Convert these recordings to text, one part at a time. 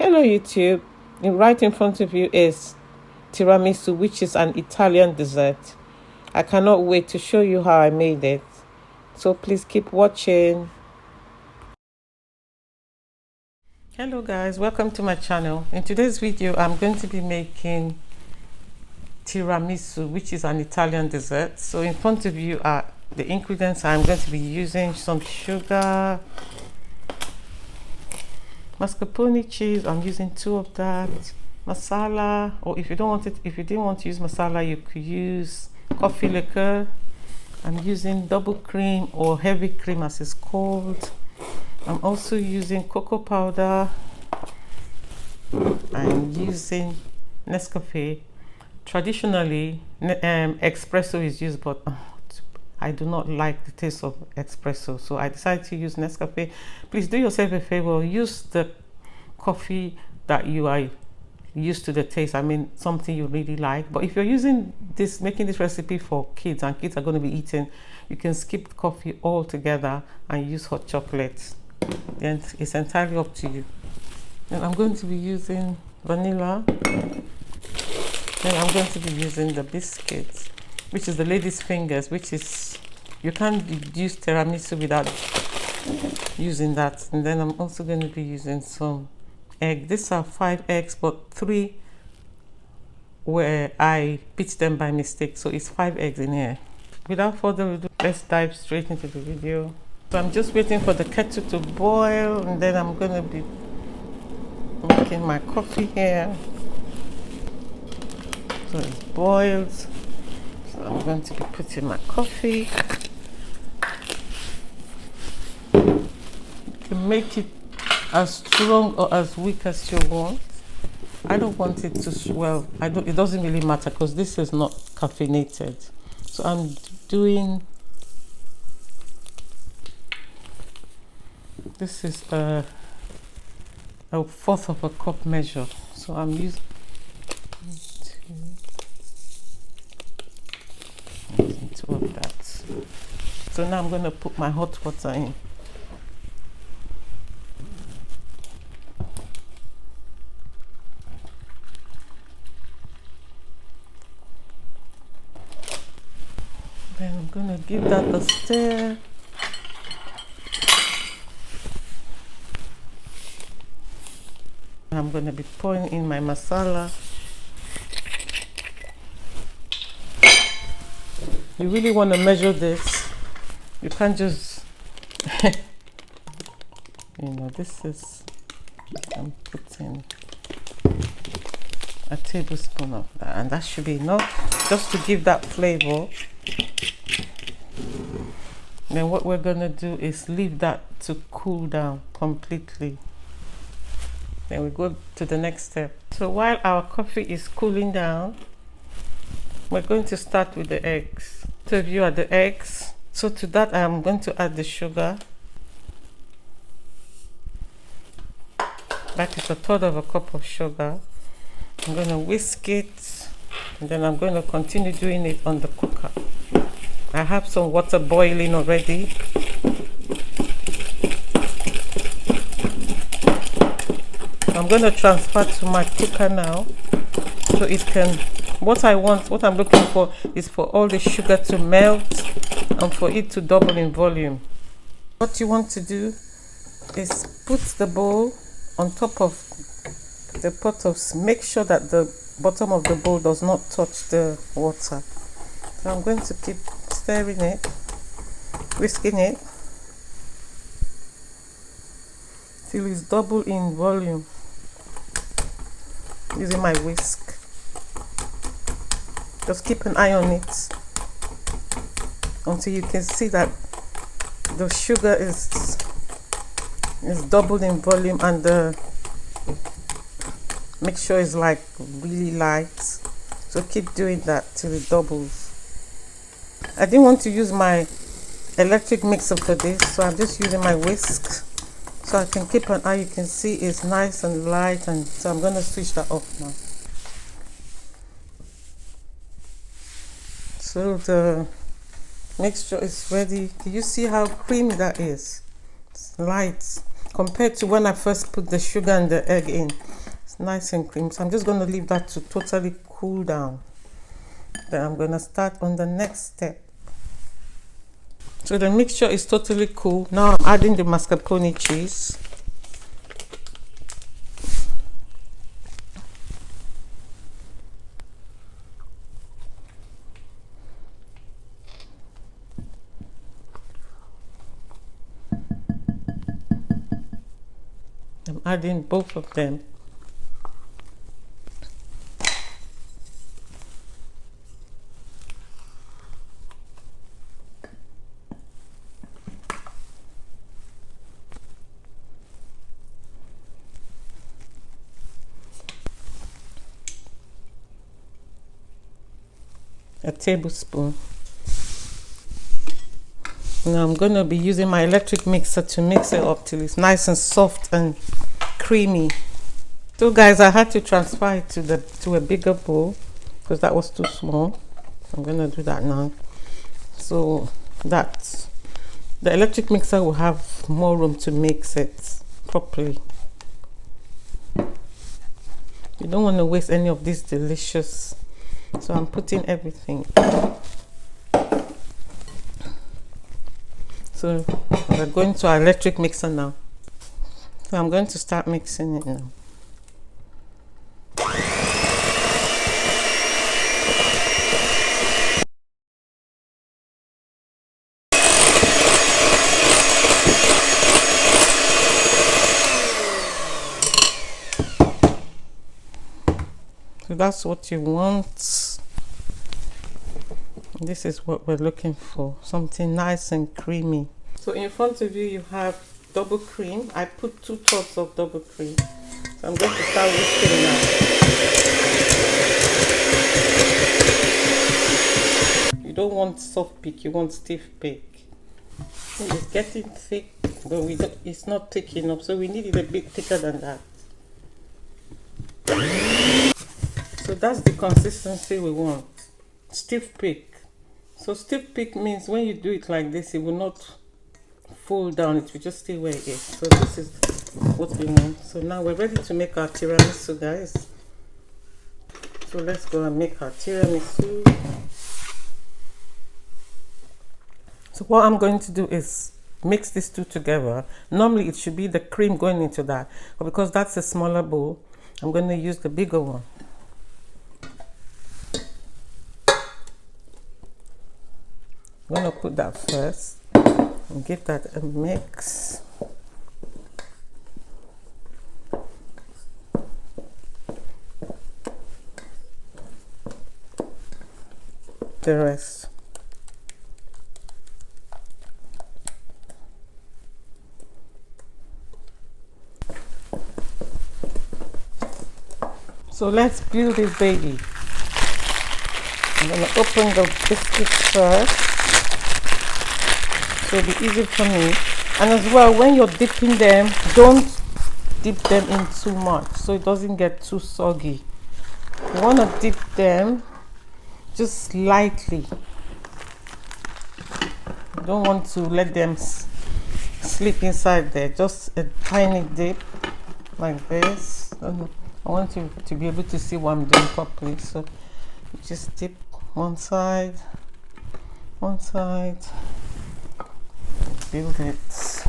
Hello YouTube, right in front of you is tiramisu, which is an Italian dessert. I cannot wait to show you how I made it, so please keep watching. Hello guys, welcome to my channel. In today's video I'm going to be making tiramisu, which is an Italian dessert. So in front of you are the ingredients I'm going to be using: some sugar, mascarpone cheese, I'm using 2 of that, Marsala, or if you didn't want to use Marsala, you could use coffee liquor. I'm using double cream or heavy cream as it's called. I'm also using cocoa powder. I'm using Nescafe. Traditionally espresso is used, but I do not like the taste of espresso, so I decided to use Nescafe. Please do yourself a favor, use the coffee that you are used to the taste. I mean, something you really like. But if you're using this, making this recipe for kids and kids are going to be eating, you can skip coffee altogether and use hot chocolate. Then it's entirely up to you. And I'm going to be using vanilla. Then I'm going to be using the biscuit, which is the lady's fingers, which is, you can't use tiramisu without using that. And then I'm also going to be using some egg. These are 5 eggs, but 3 where I beat them by mistake, so it's 5 eggs in here. Without further ado, let's dive straight into the video. So I'm just waiting for the kettle to boil, and then I'm going to be making my coffee here. So it's boiled, so I'm going to be putting my coffee. You can make it as strong or as weak as you want. I don't want it to swell. It doesn't really matter because this is not caffeinated. So I'm doing, this is a 1/4 of a cup measure. So I'm using 2 of that. So now I'm going to put my hot water in. Then I'm going to give that a stir. I'm going to be pouring in my masala. You really want to measure this. You can't just, this is, I'm putting a tablespoon of that, and that should be enough just to give that flavor. Then what we're going to do is leave that to cool down completely. Then we go to the next step. So while our coffee is cooling down, we're going to start with the eggs. So you are the eggs. So to that I'm going to add the sugar. That is 1/3 of a cup of sugar. I'm going to whisk it, and then I'm going to continue doing it on the cooker. I have some water boiling already. I'm going to transfer to my cooker now, so it can, what I'm looking for is for all the sugar to melt and for it to double in volume. What you want to do is put the bowl on top of the pot of, make sure that the bottom of the bowl does not touch the water. So I'm going to keep stirring it, whisking it till it's double in volume using my whisk. Just keep an eye on it until you can see that the sugar is doubled in volume, and the mixture is like really light. So keep doing that till it doubles. I didn't want to use my electric mixer for this, so I'm just using my whisk so I can keep an eye. You can see it's nice and light, and so I'm going to switch that off now. So the mixture is ready. Do you see how creamy that is? It's light. compared to when I first put the sugar and the egg in. It's nice and creamy. So I'm just going to leave that to totally cool down. Then I'm going to start on the next step. So the mixture is totally cool. Now I'm adding the mascarpone cheese. I'm adding both of them. A tablespoon. Now I'm going to be using my electric mixer to mix it up till it's nice and soft and creamy. So guys, I had to transfer it to a bigger bowl because that was too small. I'm going to do that now. So that the electric mixer will have more room to mix it properly. You don't want to waste any of this delicious. So I'm putting everything. So we're going to our electric mixer now. So I'm going to start mixing it now. So that's what you want. This is what we're looking for, something nice and creamy. So in front of you, you have double cream. I put 2 thirds of double cream. So I'm going to start whisking now. You don't want soft peak, you want stiff peak. It's getting thick, but it's not thick enough, so we need it a bit thicker than that. So that's the consistency we want. Stiff peak. So stiff peak means when you do it like this, it will not fold down, it will just stay where it is. So this is what we want. So now we're ready to make our tiramisu, guys. So let's go and make our tiramisu. So what I'm going to do is mix these two together. Normally it should be the cream going into that, but because that's a smaller bowl, I'm going to use the bigger one. I'm going to put that first and give that a mix. The rest. So let's build this baby. I'm going to open the biscuits first. So it'll be easy for me. And as well, when you're dipping them, don't dip them in too much so it doesn't get too soggy. You want to dip them just lightly. You don't want to let them slip inside there. Just a tiny dip like this. I want you to be able to see what I'm doing properly. So you just dip one side, build it.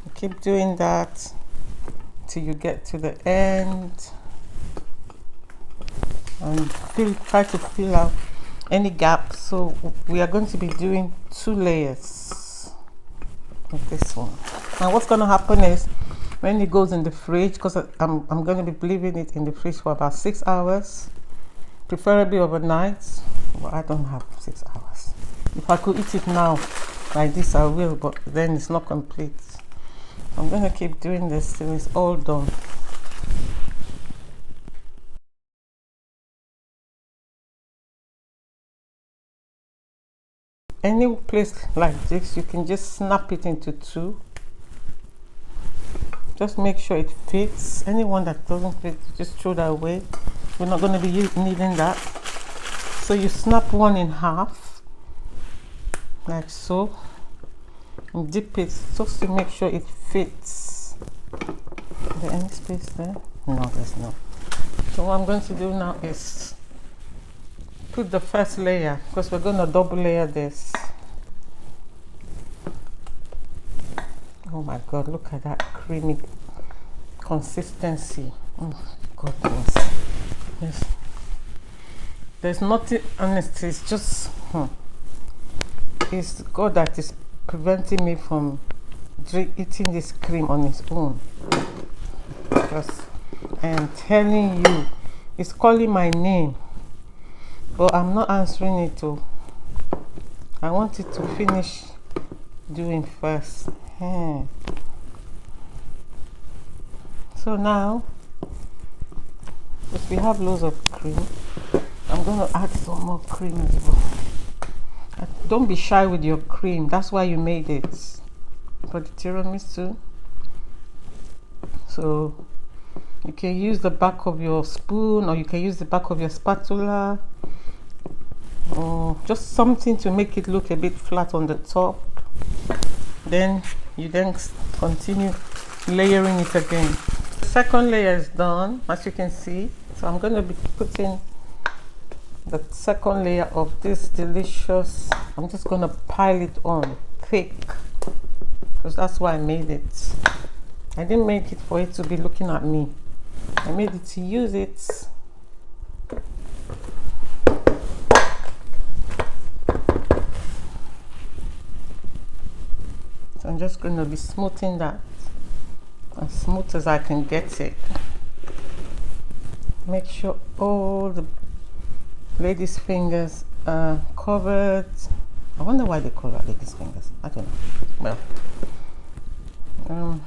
You keep doing that till you get to the end, and try to fill out any gaps. So we are going to be doing 2 layers of this one. Now what's going to happen is when it goes in the fridge, because I'm going to be leaving it in the fridge for about 6 hours, preferably overnight. Well, I don't have 6 hours. If I could eat it now like this, I will, but then it's not complete. I'm going to keep doing this till it's all done. Any place like this, you can just snap it into 2. Just make sure it fits. Anyone that doesn't fit, just throw that away. We're not going to be needing that. So you snap one in half, like so. dip it just to make sure it fits. Is there any space there? No, there's not. So what I'm going to do now is put the first layer, because we're going to double layer this. Oh my god, look at that creamy consistency. Oh goodness. Yes. There's nothing honest, it's just it's God that is preventing me from eating this cream on its own, because I am telling you, it's calling my name, but I'm not answering it too. I want it to finish doing first. So now, if we have loads of cream, I'm going to add some more cream as well. Don't be shy with your cream, that's why you made it for the tiramisu. So you can use the back of your spoon, or you can use the back of your spatula, or just something to make it look a bit flat on the top. Then you continue layering it again. The second layer is done, as you can see. So I'm going to be putting the second layer of this delicious, I'm just going to pile it on thick, because that's why I made it. I didn't make it for it to be looking at me. I made it to use it. So I'm just going to be smoothing that as smooth as I can get it. Make sure all the ladies' fingers are covered. I wonder why they call that ladies' fingers. I don't know. Well,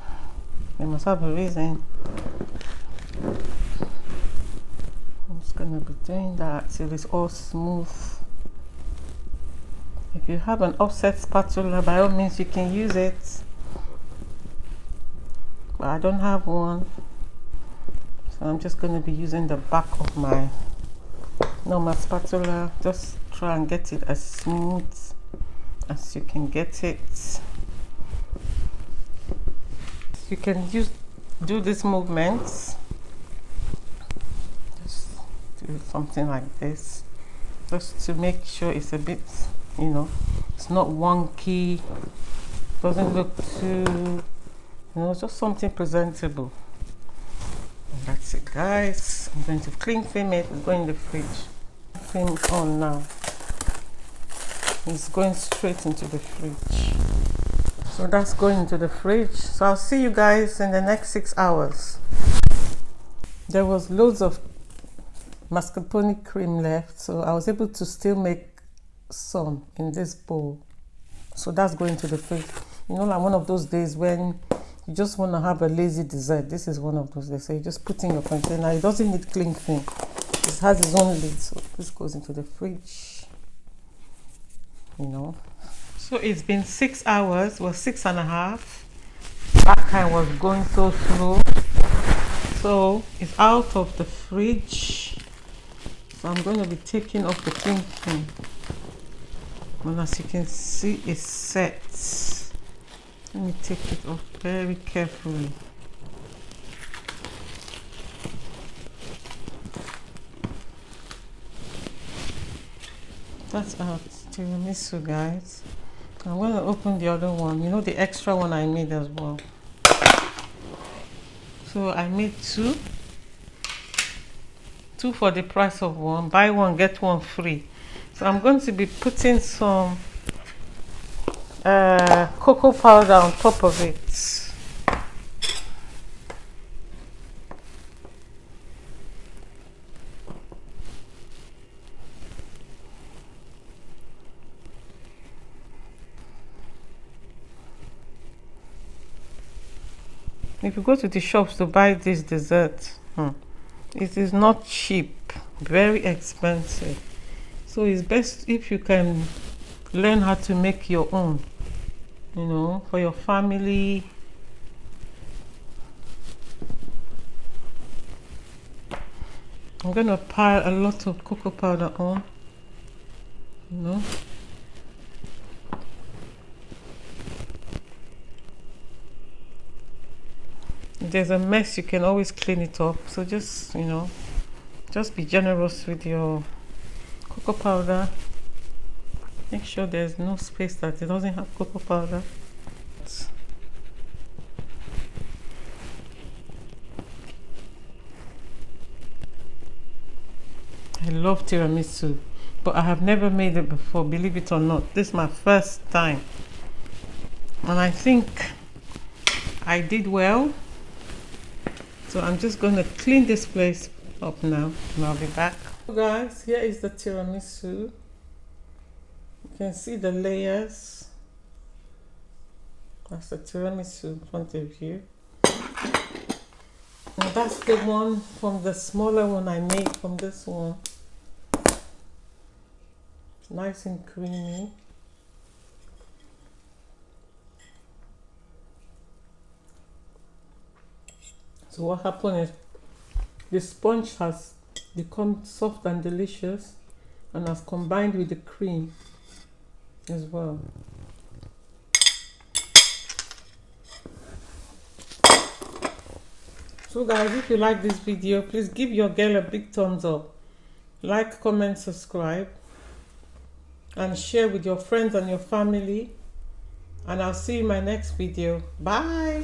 they must have a reason. I'm just gonna be doing that till it's all smooth. If you have an offset spatula, by all means you can use it, but I don't have one, so I'm just going to be using the back of my normal spatula. Just try and get it as smooth as you can get it. You can do these movements, just do something like this, just to make sure it's a bit, you know, it's not wonky, doesn't look too, you know, just something presentable. And that's it, guys. I'm going to cling film it. It's going in the fridge. Film on now. It's going straight into the fridge. So that's going into the fridge. So I'll see you guys in the next 6 hours. There was loads of mascarpone cream left, so I was able to still make some in this bowl. So that's going to the fridge. You know, like one of those days when you just want to have a lazy dessert. This is one of those days. So you just put in your container. It doesn't need cling film. It has its own lid. So this goes into the fridge. You know. So it's been 6 hours. Well, 6.5. That kind was going so slow. So it's out of the fridge. So I'm going to be taking off the cling film. And as you can see, it's set. Let me take it off very carefully. That's our tiramisu, guys. I'm going to open the other one. You know, the extra one I made as well. So I made two for the price of one. Buy one, get one free. So I'm going to be putting some cocoa powder on top of it. If you go to the shops to buy this dessert, it is not cheap, very expensive. So it's best if you can learn how to make your own, you know, for your family. I'm gonna pile a lot of cocoa powder on, you know. if there's a mess, you can always clean it up. So just, you know, just be generous with your cocoa powder. Make sure there's no space that it doesn't have cocoa powder. I love tiramisu, but I have never made it before, believe it or not. This is my first time, and I think I did well. So I'm just going to clean this place up now, and I'll be back. So guys, here is the tiramisu. You can see the layers. That's the tiramisu in front of you. And that's the one from the smaller one I made from this one. Nice and creamy. So what happened is the sponge has become soft and delicious and has combined with the cream as well. So guys, if you like this video, please give your girl a big thumbs up. Like, comment, subscribe, and share with your friends and your family. And I'll see you in my next video. Bye.